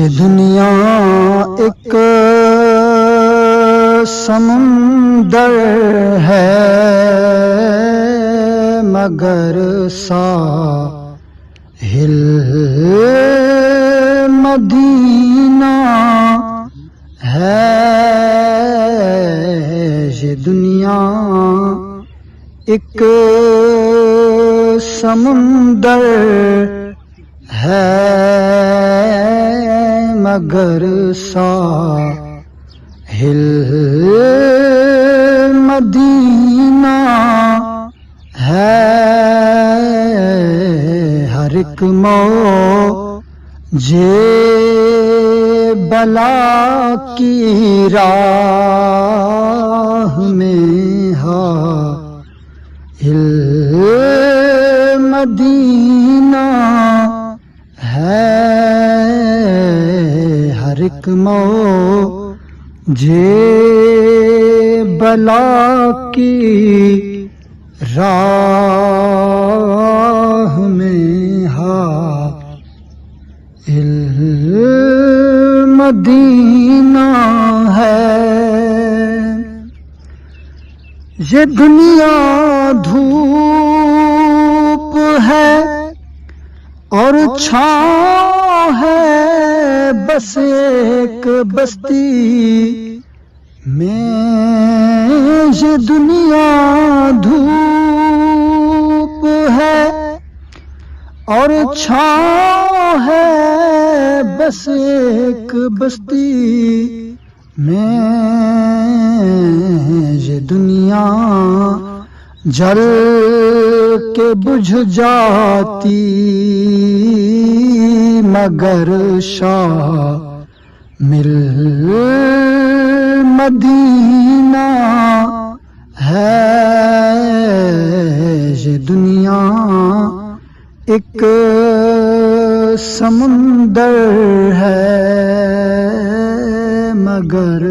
یہ دنیا ایک سمندر ہے مگر ساحل مدینہ ہے. یہ دنیا ایک سمندر ہے مگر ساحل مدینہ ہے. ہر ایک موج بلا کی راہ میں حائل مدینہ ہے. ہر ایک موج بلا کی راہ میں حائل مدینہ ہے. یہ دنیا دھوپ ہے اور چھاؤں ہے بس ایک بستی میں. یہ دنیا دھوپ ہے اور چھاؤں ہے بس ایک بستی میں. یہ دنیا جل کے بجھ جاتی مگر شامل مدینہ ہے. یہ دنیا ایک سمندر ہے مگر